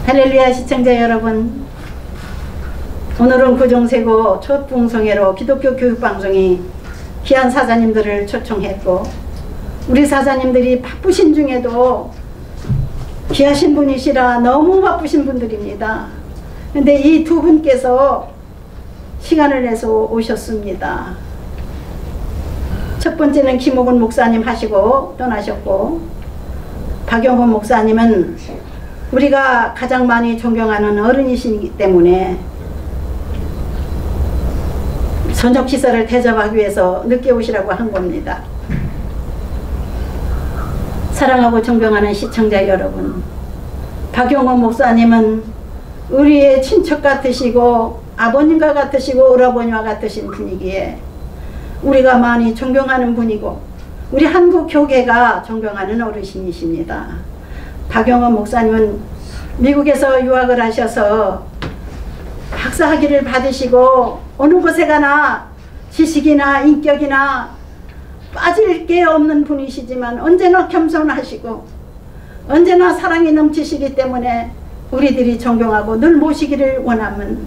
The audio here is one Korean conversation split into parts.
할렐루야 시청자 여러분, 오늘은 구정세고 초풍성회로 기독교 교육방송이 귀한 사자님들을 초청했고, 우리 사자님들이 바쁘신 중에도 귀하신 분이시라 너무 바쁘신 분들입니다. 근데 이 두 분께서 시간을 내서 오셨습니다. 첫 번째는 김옥은 목사님 하시고 떠나셨고, 박영훈 목사님은 우리가 가장 많이 존경하는 어른이시기 때문에 저녁시설을 대접하기 위해서 늦게 오시라고 한 겁니다. 사랑하고 존경하는 시청자 여러분, 박영훈 목사님은 우리의 친척 같으시고 아버님과 같으시고 오라버니와 같으신 분이기에 우리가 많이 존경하는 분이고 우리 한국 교계가 존경하는 어르신이십니다. 박영훈 목사님은 미국에서 유학을 하셔서 박사학위를 받으시고 어느 곳에 가나 지식이나 인격이나 빠질 게 없는 분이시지만 언제나 겸손하시고 언제나 사랑이 넘치시기 때문에 우리들이 존경하고 늘 모시기를 원하면,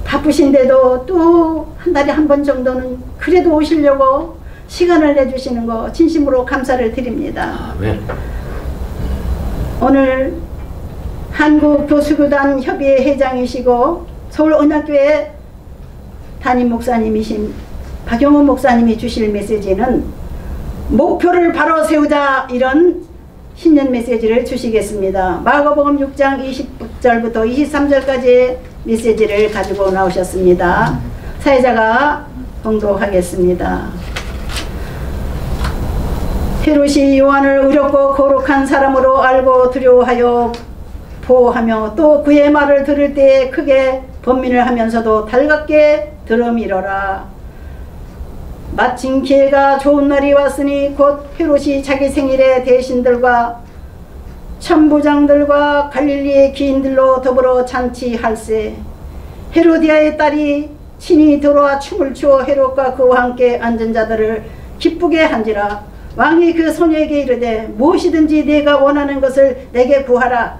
바쁘신데도 또 한 달에 한 번 정도는 그래도 오시려고 시간을 내주시는 거 진심으로 감사를 드립니다. 아멘. 오늘 한국교수교단 협의회 회장이시고 서울언약교회 담임 목사님이신 박영훈 목사님이 주실 메시지는 목표를 바로 세우자, 이런 신년 메시지를 주시겠습니다. 마가복음 6장 20절부터 23절까지의 메시지를 가지고 나오셨습니다. 사회자가 봉독하겠습니다. 헤롯이 요한을 의롭고 거룩한 사람으로 알고 두려워하여 보호하며 또 그의 말을 들을 때에 크게 번민을 하면서도 달갑게 들어밀어라. 마침 기회가 좋은 날이 왔으니 곧 헤롯이 자기 생일에 대신들과 천부장들과 갈릴리의 귀인들로 더불어 잔치할세. 헤로디아의 딸이 친히 들어와 춤을 추어 헤롯과 그와 함께 앉은 자들을 기쁘게 한지라. 왕이 그 소녀에게 이르되 무엇이든지 내가 원하는 것을 내게 구하라,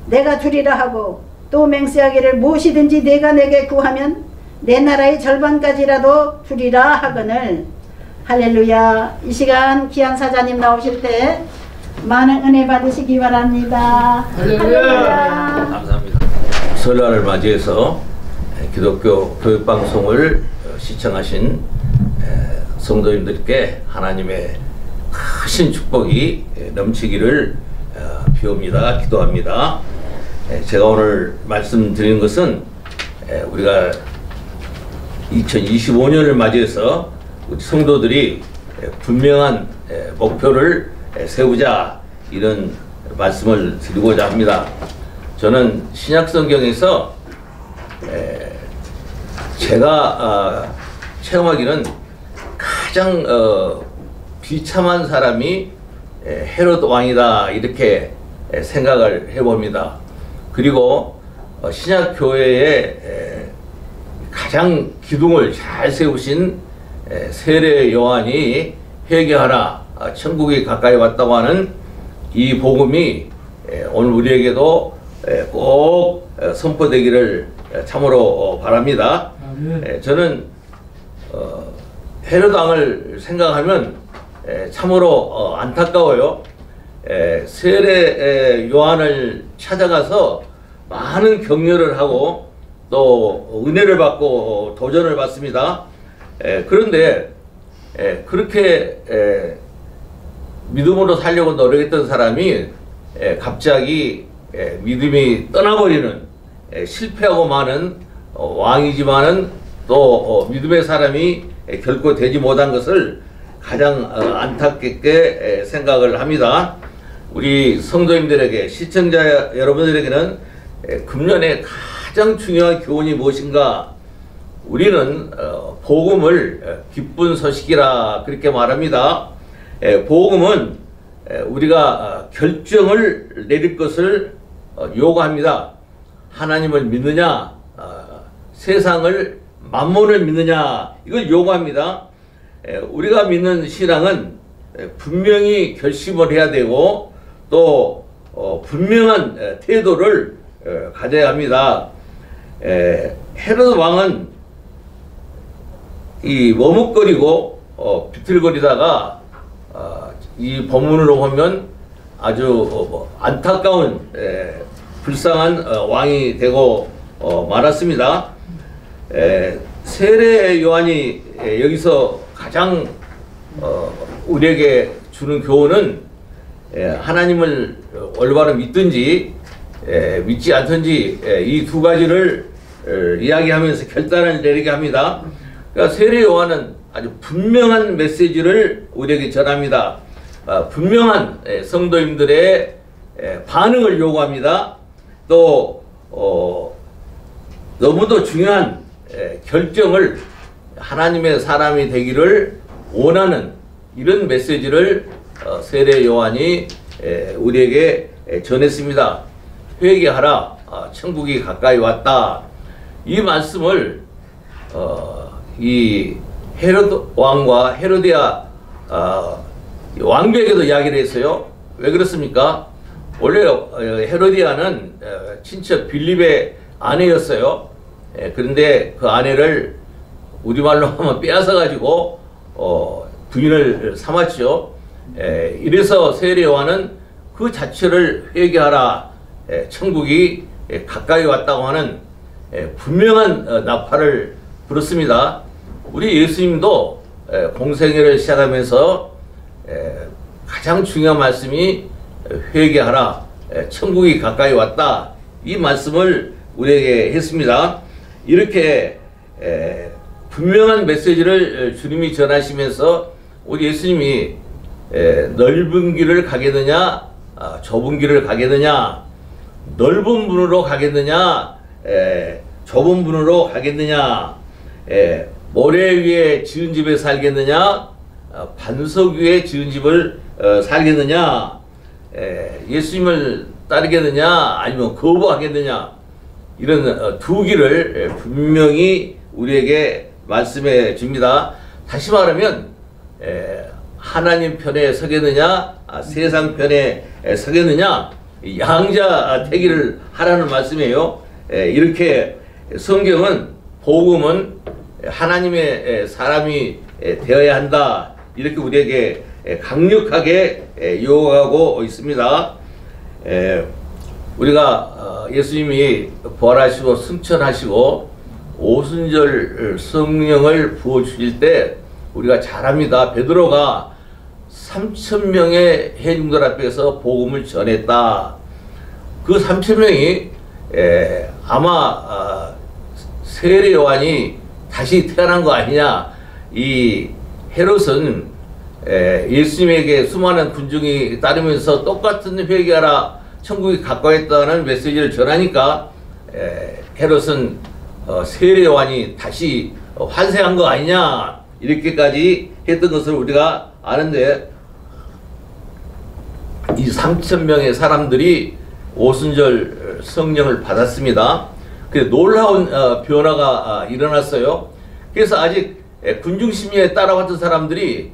내가 주리라 하고, 또 맹세하기를 무엇이든지 내가 내게 구하면 내 나라의 절반까지라도 주리라 하거늘. 할렐루야. 이 시간 귀한 사자님 나오실 때 많은 은혜 받으시기 바랍니다. 할렐루야. 감사합니다. 설날을 맞이해서 기독교 교육방송을 시청하신 성도님들께 하나님의 크신 축복이 넘치기를 비옵니다. 기도합니다. 제가 오늘 말씀드리는 것은 우리가 2025년을 맞이해서 우리 성도들이 분명한 목표를 세우자, 이런 말씀을 드리고자 합니다. 저는 신약성경에서 제가 체험하기는 가장 비참한 사람이 헤롯 왕이다, 이렇게 생각을 해봅니다. 그리고 신약교회에 가장 기둥을 잘 세우신 세례 요한이 회개하라, 천국이 가까이 왔다고 하는 이 복음이 오늘 우리에게도 꼭 선포되기를 참으로 바랍니다. 저는 헤롯 왕을 생각하면 참으로 안타까워요. 세례 요한을 찾아가서 많은 격려를 하고 또 은혜를 받고 도전을 받습니다. 그런데 그렇게 믿음으로 살려고 노력했던 사람이 갑자기 믿음이 떠나버리는, 실패하고 마는 왕이지만은 또 믿음의 사람이 결코 되지 못한 것을 가장 안타깝게 생각을 합니다. 우리 성도님들에게, 시청자 여러분들에게는 금년에 가장 중요한 교훈이 무엇인가? 우리는 복음을 기쁜 소식이라 그렇게 말합니다. 복음은 우리가 결정을 내릴 것을 요구합니다. 하나님을 믿느냐, 세상을, 만몬을 믿느냐, 이걸 요구합니다. 우리가 믿는 신앙은 분명히 결심을 해야 되고 또 분명한 태도를 가져야 합니다. 헤로드 왕은 이 머뭇거리고 비틀거리다가 이 본문으로 보면 아주 안타까운 불쌍한 왕이 되고 말았습니다. 세례 요한이 여기서 가장 우리에게 주는 교훈은 하나님을 올바로 믿든지 믿지 않든지 이 두 가지를 이야기하면서 결단을 내리게 합니다. 그러니까 세례 요한은 아주 분명한 메시지를 우리에게 전합니다. 분명한 성도님들의 반응을 요구합니다. 또 너무도 중요한 결정을 하나님의 사람이 되기를 원하는 이런 메시지를 세례 요한이 우리에게 전했습니다. 회개하라, 천국이 가까이 왔다. 이 말씀을 이 헤로드 왕과 헤로디아 왕비에게도 이야기를 했어요. 왜 그렇습니까? 원래 헤로디아는 친척 빌립의 아내였어요. 그런데 그 아내를 우리말로 하면 빼앗아 가지고 부인을 삼았죠. 이래서 세례 요한은 그 자체를 회개하라, 천국이 가까이 왔다고 하는 분명한 나팔을 불었습니다. 우리 예수님도 공생애를 시작하면서 가장 중요한 말씀이 회개하라, 천국이 가까이 왔다, 이 말씀을 우리에게 했습니다. 이렇게 분명한 메시지를 주님이 전하시면서 우리 예수님이 넓은 길을 가겠느냐, 좁은 길을 가겠느냐, 넓은 문으로 가겠느냐, 좁은 문으로 가겠느냐, 모래 위에 지은 집에 살겠느냐, 반석 위에 지은 집을 살겠느냐, 예수님을 따르겠느냐, 아니면 거부하겠느냐, 이런 두 길을 분명히 우리에게 말씀해 줍니다. 다시 말하면 하나님 편에 서겠느냐, 세상 편에 서겠느냐, 양자 태기를 하라는 말씀이에요. 이렇게 성경은, 복음은 하나님의 사람이 되어야 한다, 이렇게 우리에게 강력하게 요구하고 있습니다. 우리가 예수님이 부활하시고 승천하시고 오순절 성령을 부어주실 때 우리가 잘 압니다. 베드로가 3,000명의 회중들 앞에서 복음을 전했다. 그 3,000명이 아마 세례 요한이 다시 태어난 거 아니냐. 이 헤롯은 예수님에게 수많은 군중이 따르면서 똑같은 회개하라, 천국이 가까이 있다는 메시지를 전하니까 헤롯은 세례 요한이 다시 환생한 거 아니냐, 이렇게까지 했던 것을 우리가 아는데, 이 3,000명의 사람들이 오순절 성령을 받았습니다. 놀라운 변화가 일어났어요. 그래서 아직 군중 심리에 따라왔던 사람들이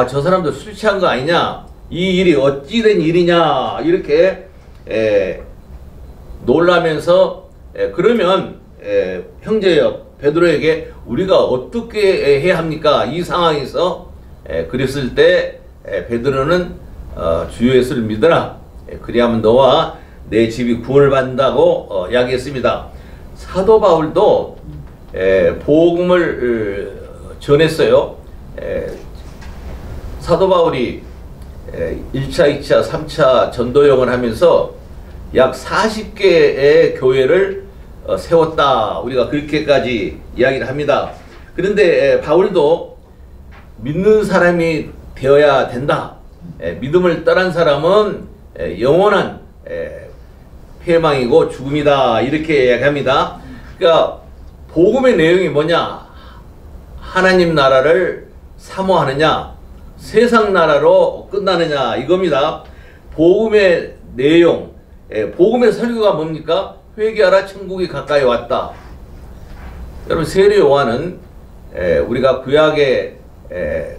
저 사람들 술 취한 거 아니냐, 이 일이 어찌 된 일이냐, 이렇게 놀라면서 그러면 형제여 베드로에게 우리가 어떻게 해야 합니까? 이 상황에서 그랬을 때 베드로는 주 예수를 믿어라, 그리하면 너와 내 집이 구원을 받는다고 이야기했습니다. 사도 바울도 복음을 전했어요. 사도 바울이 1차, 2차, 3차 전도여행을 하면서 약 40개의 교회를 세웠다, 우리가 그렇게까지 이야기를 합니다. 그런데 바울도 믿는 사람이 되어야 된다, 믿음을 떠난 사람은 영원한 패망이고 죽음이다, 이렇게 이야기합니다. 그러니까 복음의 내용이 뭐냐, 하나님 나라를 사모하느냐, 세상 나라로 끝나느냐, 이겁니다. 복음의 내용, 복음의 설교가 뭡니까? 회개하라, 천국이 가까이 왔다. 여러분, 세례 요한은 우리가 구약에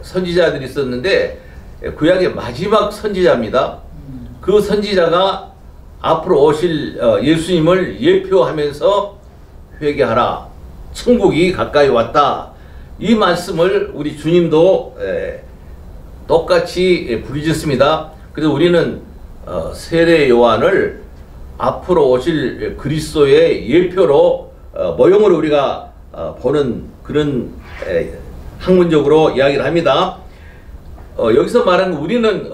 선지자들이 있었는데 구약의 마지막 선지자입니다. 그 선지자가 앞으로 오실 예수님을 예표하면서 회개하라. 천국이 가까이 왔다. 이 말씀을 우리 주님도 똑같이 부르짖습니다. 그래서 우리는 세례 요한을 앞으로 오실 그리스도의 예표로 모형으로 우리가 보는 그런 학문적으로 이야기를 합니다. 여기서 말하는 우리는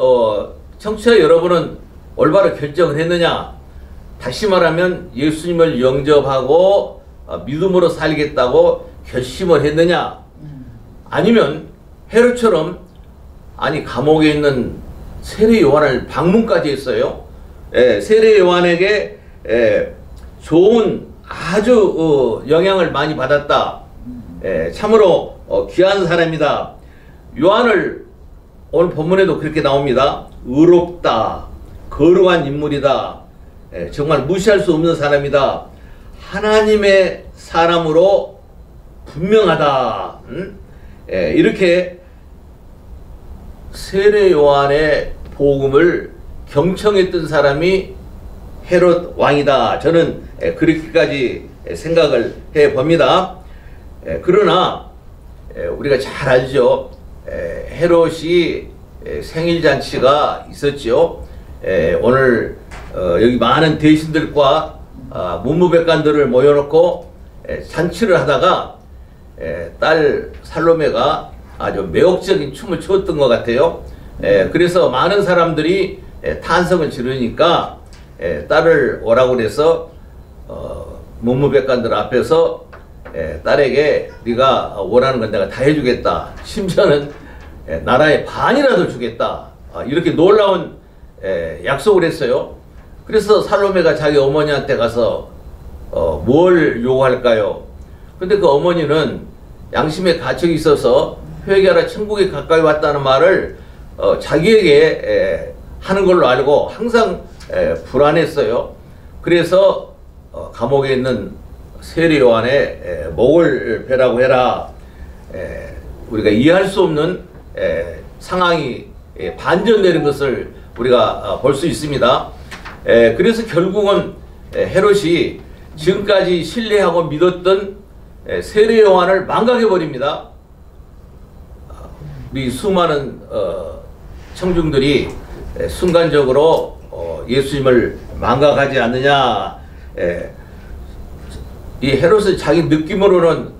청취자 여러분은 올바로 결정을 했느냐? 다시 말하면 예수님을 영접하고 믿음으로 살겠다고 결심을 했느냐? 아니면 헤롯처럼 아니 감옥에 있는 세례 요한을 방문까지 했어요. 세례 요한에게 좋은 아주 영향을 많이 받았다. 참으로 귀한 사람이다. 요한을 오늘 본문에도 그렇게 나옵니다. 의롭다. 거룩한 인물이다. 정말 무시할 수 없는 사람이다. 하나님의 사람으로 분명하다. 이렇게 세례 요한의 복음을 경청했던 사람이 헤롯 왕이다. 저는 그렇게까지 생각을 해 봅니다. 그러나 우리가 잘 알죠. 헤롯이 생일잔치가 있었죠. 오늘 여기 많은 대신들과 문무백관들을 모여놓고 잔치를 하다가 딸 살로메가 아주 매혹적인 춤을 추었던 것 같아요. 그래서 많은 사람들이 탄성을 지르니까 딸을 오라고 그래서 문무백관들 앞에서 딸에게 네가 원하는 건 내가 다 해주겠다. 심지어는 나라의 반이라도 주겠다. 이렇게 놀라운 약속을 했어요. 그래서 살로메가 자기 어머니한테 가서 뭘 요구할까요? 근데 그 어머니는 양심의 가책이 있어서 회개하라 천국에 가까이 왔다는 말을 자기에게 하는 걸로 알고 항상 불안했어요. 그래서 감옥에 있는 세례 요한의 목을 베라고 해라. 우리가 이해할 수 없는 상황이 반전되는 것을 우리가 볼 수 있습니다. 그래서 결국은 헤롯이 지금까지 신뢰하고 믿었던 세례 요한을 망각해 버립니다. 우리 수많은 청중들이 순간적으로 예수님을 망각하지 않느냐. 이 헤롯은 자기 느낌으로는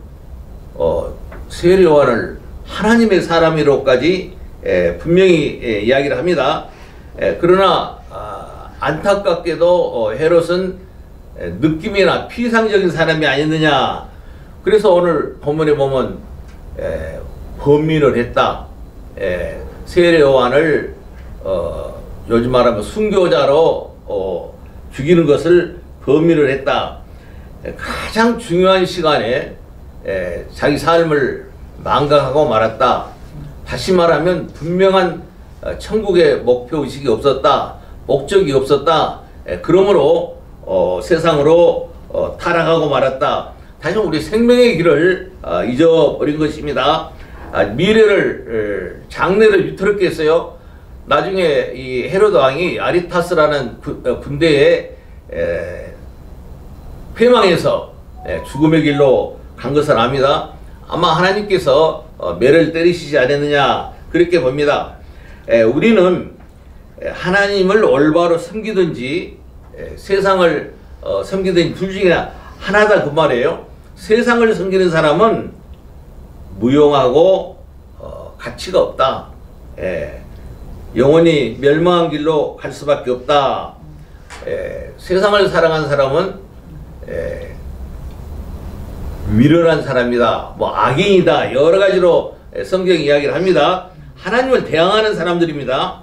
세례 요한을 하나님의 사람이로까지 분명히 이야기를 합니다. 그러나 안타깝게도 헤롯은 느낌이나 피상적인 사람이 아니느냐. 그래서 오늘 본문에 보면 범민을 했다. 세례 요한을 요즘 말하면 순교자로 죽이는 것을 범민을 했다. 가장 중요한 시간에 자기 삶을 망각하고 말았다. 다시 말하면 분명한 천국의 목표의식이 없었다. 목적이 없었다. 그러므로 세상으로 타락하고 말았다. 다시 우리 생명의 길을 잊어버린 것입니다. 미래를 장래를 위태롭게 했어요. 나중에 이 헤롯 왕이 아리타스라는 군대에 회망해서 죽음의 길로 간 것을 압니다. 아마 하나님께서 매를 때리시지 않았느냐 그렇게 봅니다. 우리는 하나님을 올바로 섬기든지 세상을 섬기든지 둘 중에 하나다 그 말이에요. 세상을 섬기는 사람은 무용하고 가치가 없다. 영원히 멸망한 길로 갈 수밖에 없다. 세상을 사랑한 사람은 미련한 사람이다. 뭐 악인이다. 여러 가지로 성경이 이야기를 합니다. 하나님을 대항하는 사람들입니다.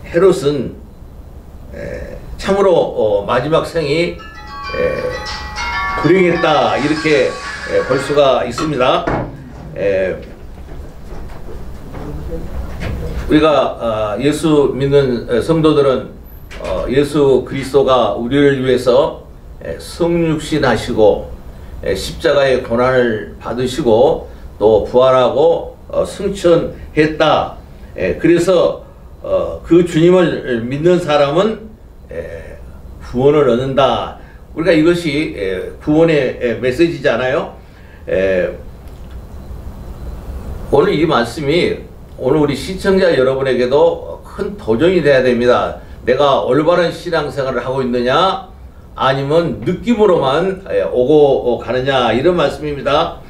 헤롯은 참으로 마지막 생이 불행했다. 이렇게 볼 수가 있습니다. 우리가 예수 믿는 성도들은 예수 그리스도가 우리를 위해서 성육신 하시고 십자가의 고난을 받으시고 또 부활하고 승천했다. 그래서 그 주님을 믿는 사람은 구원을 얻는다. 우리가 이것이 구원의 메시지잖아요. 오늘 이 말씀이 오늘 우리 시청자 여러분에게도 큰 도전이 돼야 됩니다. 내가 올바른 신앙생활을 하고 있느냐 아니면 느낌으로만 오고 가느냐, 이런 말씀입니다.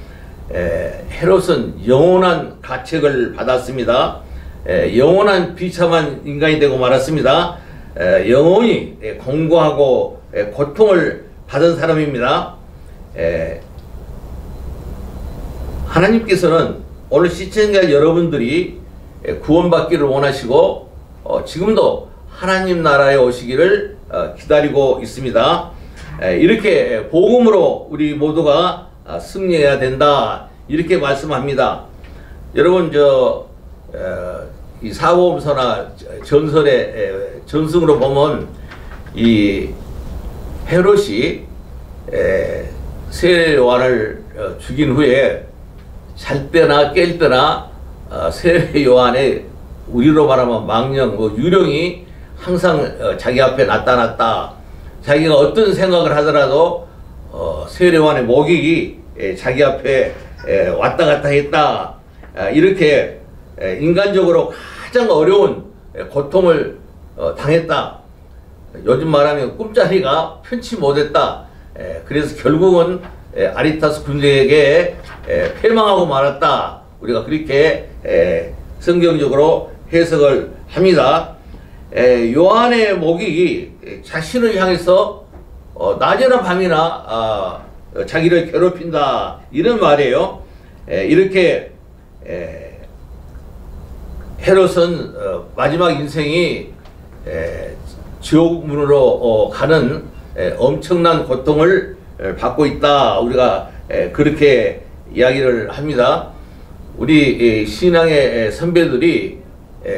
헤롯은 영원한 가책을 받았습니다. 영원한 비참한 인간이 되고 말았습니다. 영원히 공고하고 고통을 받은 사람입니다. 하나님께서는 오늘 시청자 여러분들이 구원받기를 원하시고 지금도 하나님 나라에 오시기를 기다리고 있습니다. 이렇게 복음으로 우리 모두가 승리해야 된다, 이렇게 말씀합니다. 여러분, 이 사복음서나 전설의 전승으로 보면 이 헤롯이 세례 요한을 죽인 후에 잘 때나 깰 때나 세례 요한의 우리로 말하면 망령, 유령이 항상 자기 앞에 나타났다. 자기가 어떤 생각을 하더라도 세례 요한의 목이 자기 앞에 왔다 갔다 했다. 이렇게 인간적으로 가장 어려운 고통을 당했다. 요즘 말하면 꿈자리가 편치 못했다. 그래서 결국은 아리타스 군대에게 패망하고 말았다. 우리가 그렇게 성경적으로 해석을 합니다. 요한의 목이 자신을 향해서 낮이나 밤이나 자기를 괴롭힌다, 이런 말이에요. 이렇게 헤롯은 마지막 인생이 지옥문으로 가는 엄청난 고통을 받고 있다. 우리가 그렇게 이야기를 합니다. 우리 신앙의 선배들이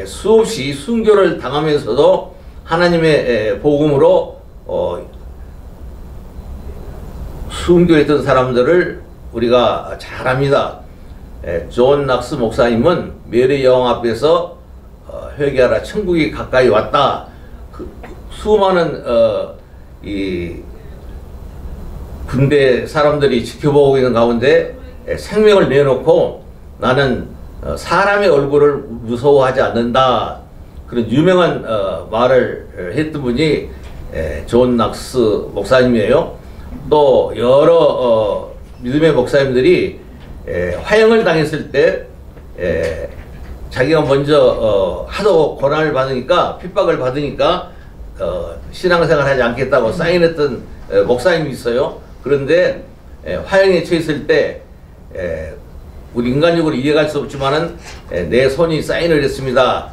수없이 순교를 당하면서도 하나님의 복음으로 순교했던 사람들을 우리가 잘 압니다. 존 낙스 목사님은 메리 여왕 앞에서 회개하라, 천국이 가까이 왔다. 그 수많은 이 군대 사람들이 지켜보고 있는 가운데 생명을 내놓고 나는 사람의 얼굴을 무서워하지 않는다, 그런 유명한 말을 했던 분이 존 낙스 목사님이에요. 또 여러 믿음의 목사님들이 화형을 당했을 때 자기가 먼저 하도 고난을 받으니까, 핍박을 받으니까 신앙생활 하지 않겠다고 사인했던 목사님이 있어요. 그런데 화형에 처했을 때 우리 인간적으로 이해할 수 없지만은 내 손이 사인을 했습니다.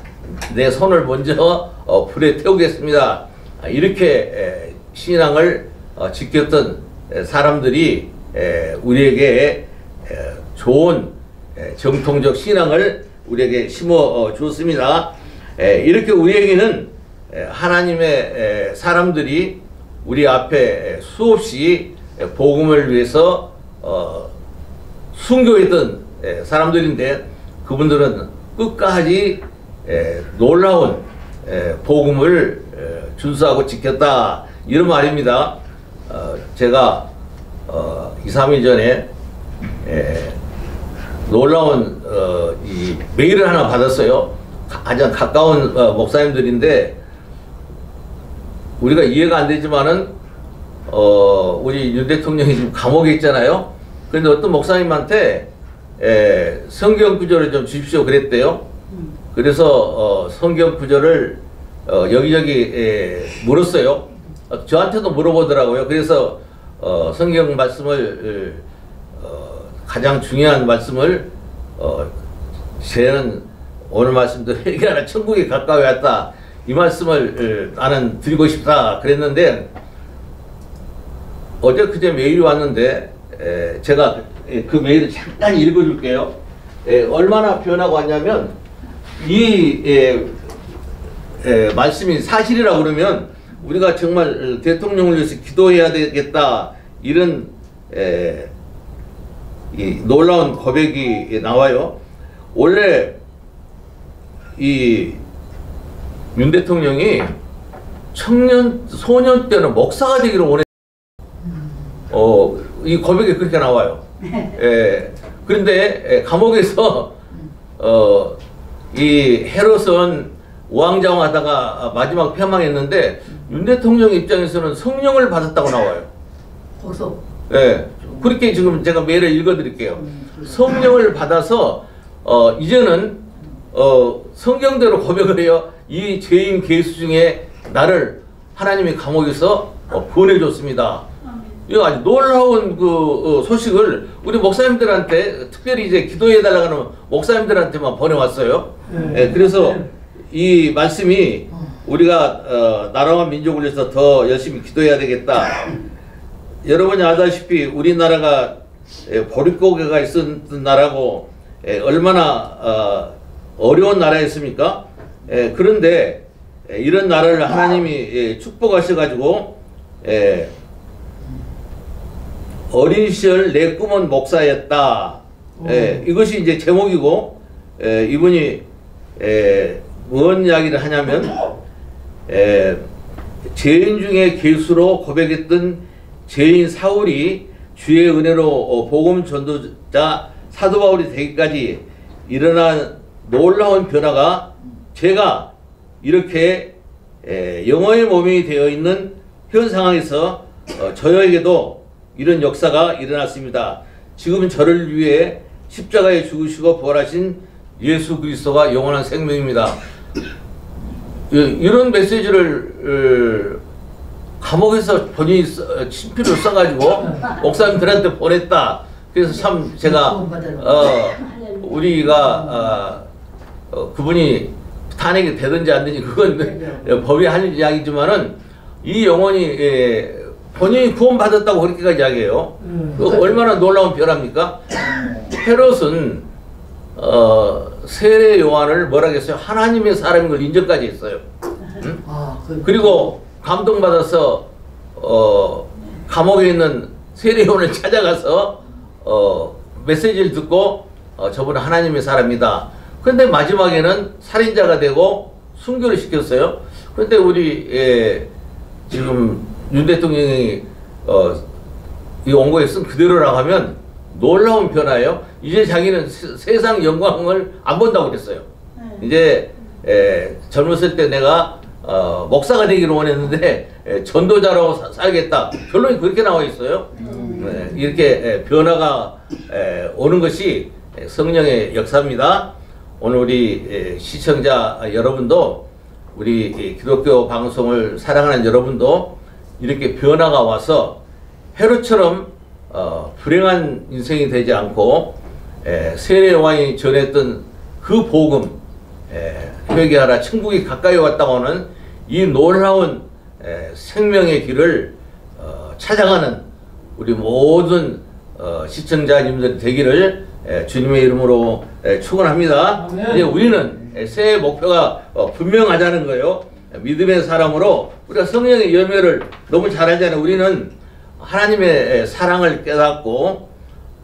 내 손을 먼저 불에 태우겠습니다. 이렇게 신앙을 지켰던 사람들이 우리에게 좋은 정통적 신앙을 우리에게 심어 주었습니다. 이렇게 우리에게는 하나님의 사람들이 우리 앞에 수없이 복음을 위해서 순교했던 사람들인데, 그분들은 끝까지 놀라운 복음을 준수하고 지켰다, 이런 말입니다. 제가 2, 3일 전에 놀라운 이 메일을 하나 받았어요. 가장 가까운 목사님들인데 우리가 이해가 안 되지만은 우리 윤 대통령이 지금 감옥에 있잖아요. 그런데 어떤 목사님한테 성경 구절을 좀 주십시오 그랬대요. 그래서 성경 구절을 여기저기 물었어요. 저한테도 물어보더라고요. 그래서 성경 말씀을 가장 중요한 말씀을 쟤는 오늘 말씀도 회개하라, 천국이 가까이 왔다, 이 말씀을 나는 드리고 싶다 그랬는데, 어제 그제 메일이 왔는데 제가 그 메일을 잠깐 읽어줄게요. 얼마나 변화가 왔냐면, 이 말씀이 사실이라 그러면 우리가 정말 대통령을 위해서 기도해야 되겠다, 이런 이 놀라운 고백이 나와요. 원래 이 윤 대통령이 소년 때는 목사가 되기를 원해. 이 고백에 그렇게 나와요. 예. 그런데 감옥에서 이 헤롯은 우왕좌왕하다가 마지막 패망했는데 윤 대통령 입장에서는 성령을 받았다고 나와요. 거기서. 예. 그렇게 지금 제가 메일을 읽어드릴게요. 성령을 받아서 이제는 성경대로 고백을 해요. 이 죄인 계수 중에 나를 하나님이 감옥에서 구원해줬습니다. 이거 아주 놀라운 그 소식을 우리 목사님들한테 특별히 이제 기도해달라고 하는 목사님들한테만 보내왔어요. 예, 그래서 이 말씀이 우리가 나라와 민족을 위해서 더 열심히 기도해야 되겠다. 여러분이 아다시피 우리나라가 보릿고개가 있었던 나라고 얼마나 어려운 나라였습니까? 그런데 이런 나라를 하나님이 축복하셔가지고 어린 시절 내 꿈은 목사였다. 이것이 이제 제목이고 이분이 무슨 이야기를 하냐면 죄인 중에 괴수로 고백했던 죄인 사울이 주의 은혜로 복음 전도자 사도 바울이 되기까지 일어난 놀라운 변화가 제가 이렇게 영혼의 몸이 되어 있는 현 상황에서 저에게도 이런 역사가 일어났습니다. 지금 저를 위해 십자가에 죽으시고 부활하신 예수 그리스도가 영원한 생명입니다. 이런 메시지를 감옥에서 본인이 친필을 써가지고 목사님들한테 보냈다. 그래서 참 제가 우리가 그분이 탄핵이 되든지 안 되든지 그건 법이 할 이야기지만은 이 영혼이 본인이 구원받았다고 그렇게까지 이야기해요. 얼마나 놀라운 변화입니까? 헤롯은 세례 요한을 뭐라 했어요? 하나님의 사람인 걸 인정까지 했어요. 응? 그리고 감동받아서 감옥에 있는 세례 요한을 찾아가서 메시지를 듣고 저분은 하나님의 사람이다. 그런데 마지막에는 살인자가 되고 순교를 시켰어요. 그런데 우리 지금 윤 대통령이 이 원고에 쓴 그대로라고 하면 놀라운 변화예요. 이제 자기는 세상 영광을 안 본다고 그랬어요. 이제 젊었을 때 내가 목사가 되기를 원했는데 전도자로 살겠다. 결론이 그렇게 나와 있어요. 이렇게 변화가 오는 것이 성령의 역사입니다. 오늘 우리 시청자 여러분도 우리 기독교 방송을 사랑하는 여러분도 이렇게 변화가 와서 헤롯처럼 불행한 인생이 되지 않고 세례 요한이 전했던 그 복음 회개하라 천국이 가까이 왔다고 하는 이 놀라운 생명의 길을 찾아가는 우리 모든 시청자님들 되기를 주님의 이름으로 축원합니다. 이제 우리는 새해 목표가 분명하자는 거예요. 믿음의 사람으로 우리가 성령의 열매를 너무 잘하잖아요. 우리는 하나님의 사랑을 깨닫고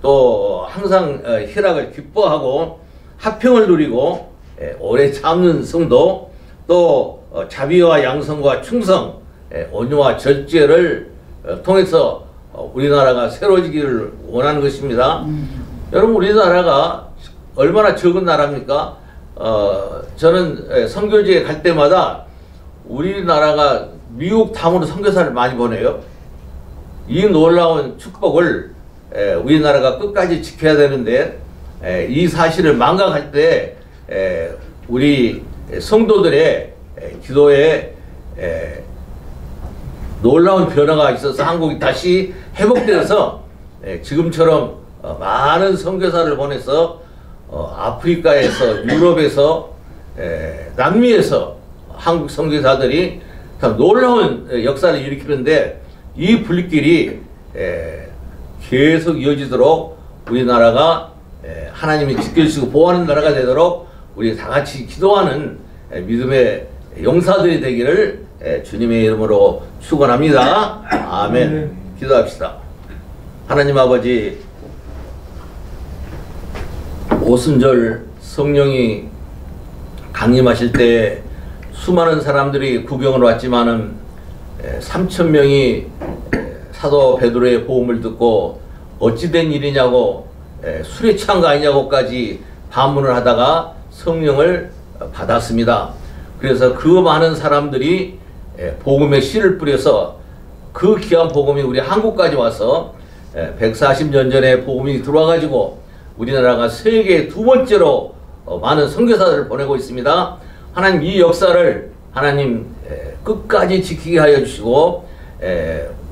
또 항상 희락을 기뻐하고 화평을 누리고 오래 참는 성도 또 자비와 양성과 충성 온유와 절제를 통해서 우리나라가 새로워지기를 원하는 것입니다. 여러분 우리나라가 얼마나 적은 나라입니까? 저는 선교지에 갈 때마다 우리나라가 미국 당으로 선교사를 많이 보내요. 이 놀라운 축복을 우리나라가 끝까지 지켜야 되는데 이 사실을 망각할 때 우리 성도들의 기도에 놀라운 변화가 있어서 한국이 다시 회복되어서 지금처럼 많은 선교사를 보내서 아프리카에서 유럽에서 남미에서 한국 선교사들이 참 놀라운 역사를 일으키는데 이 불길이 계속 이어지도록 우리나라가 하나님이 지켜주시고 보호하는 나라가 되도록 우리 다 같이 기도하는 믿음의 용사들이 되기를 주님의 이름으로 축원합니다. 아멘. 기도합시다. 하나님 아버지, 오순절 성령이 강림하실 때 수많은 사람들이 구경을 왔지만은 3,000명이 사도 베드로의 복음을 듣고 어찌된 일이냐고 술에 취한 거 아니냐고까지 반문을 하다가 성령을 받았습니다. 그래서 그 많은 사람들이 복음의 씨를 뿌려서 그 귀한 복음이 우리 한국까지 와서 140년 전에 복음이 들어와가지고 우리나라가 세계 두 번째로 많은 선교사들을 보내고 있습니다. 하나님 이 역사를 하나님 끝까지 지키게 하여 주시고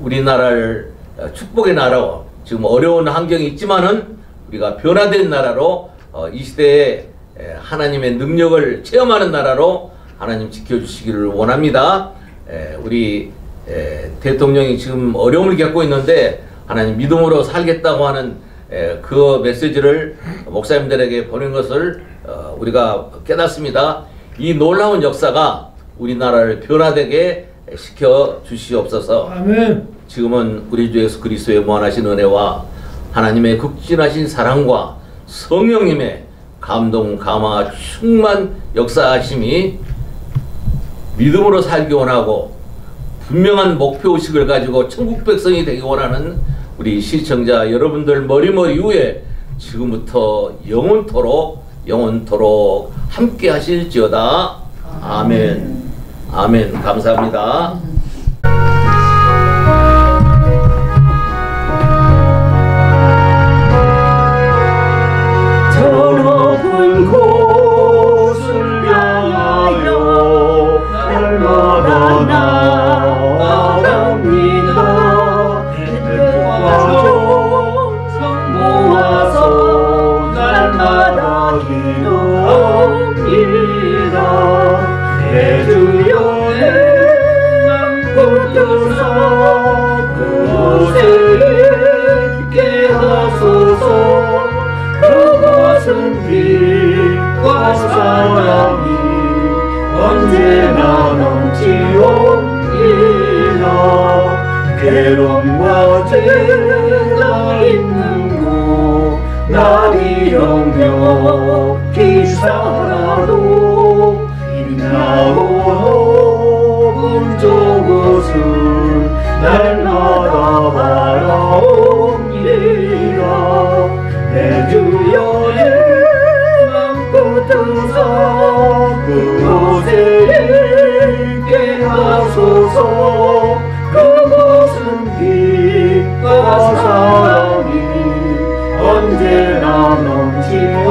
우리나라를 축복의 나라로, 지금 어려운 환경이 있지만은 우리가 변화된 나라로 이 시대에 하나님의 능력을 체험하는 나라로 하나님 지켜주시기를 원합니다. 우리 대통령이 지금 어려움을 겪고 있는데 하나님 믿음으로 살겠다고 하는 그 메시지를 목사님들에게 보낸 것을 우리가 깨닫습니다. 이 놀라운 역사가 우리나라를 변화되게 시켜 주시옵소서. 아멘. 지금은 우리 주 예수 그리스도의 무한하신 은혜와 하나님의 극진하신 사랑과 성령님의 감동, 감화, 충만 역사하심이 믿음으로 살기 원하고 분명한 목표의식을 가지고 천국 백성이 되기 원하는 우리 시청자 여러분들 머리머리 위에 지금부터 영원토록 함께 하실지어다. 아멘. 아멘. 감사합니다. 저 높은 곳을 향하여 날마다 나아갑니다. 햇볕과 정성 모아서 날마다 기도합니다. 내 주여 내 맘 붙드사 그곳에 있게 하소서. 그것은 빛과 사랑이 언제나 넘치옵니다. 괴로움과 죄가 있는 곳 날이 역력히 살아도 빛나오는 저곳을 날마다 바라옵니다. 내 주여 내 맘 붙드사 그곳에 있게 하소서. 그곳은 빛과 사랑이 언제나 넘치옵니다.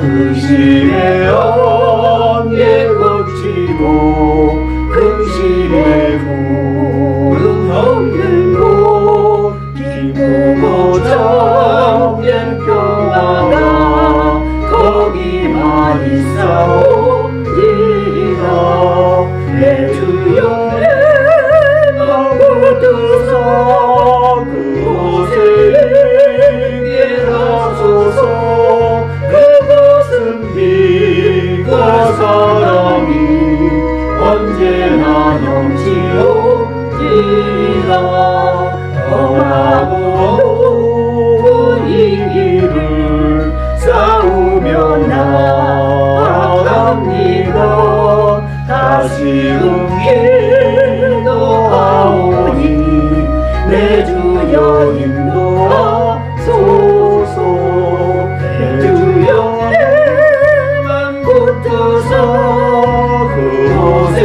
의심의 안개 거치고 근심의 구름 없는 곳 기쁘고 참된 평화가 거기만 있사옵니다. 내 주여 내 맘 붙드사 그곳에 있게 하소서. 그것은 빛과 사랑이 언제나 넘치옵니다. 험하고 이 길을 싸우며 나아갑니다. 다시금 기도하오니 내 주여 인도하소서. 내 주여 내 맘 붙드사 그곳에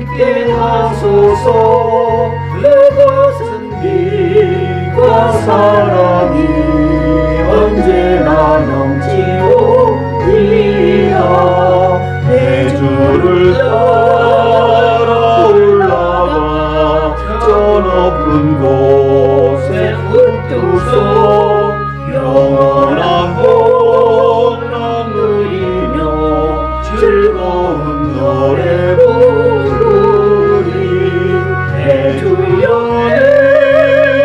있게 하소서. 그곳은 빛과 사랑이 언제나 넘치옵니다. 내 주를 따라 올라가 저 높은 곳에 붙들소. 영원한 복락 누리며 즐거운 노래 부르리. 내 주여 내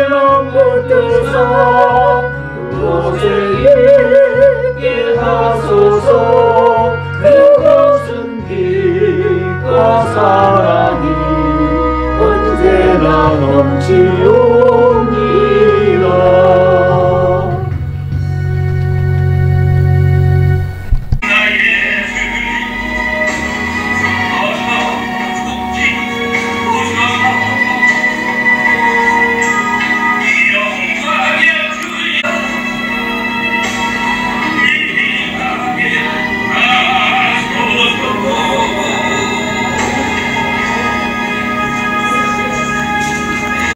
맘 붙드사 그곳에 있게 하소서. 그것은 빛과 사랑이 언제나 넘치오니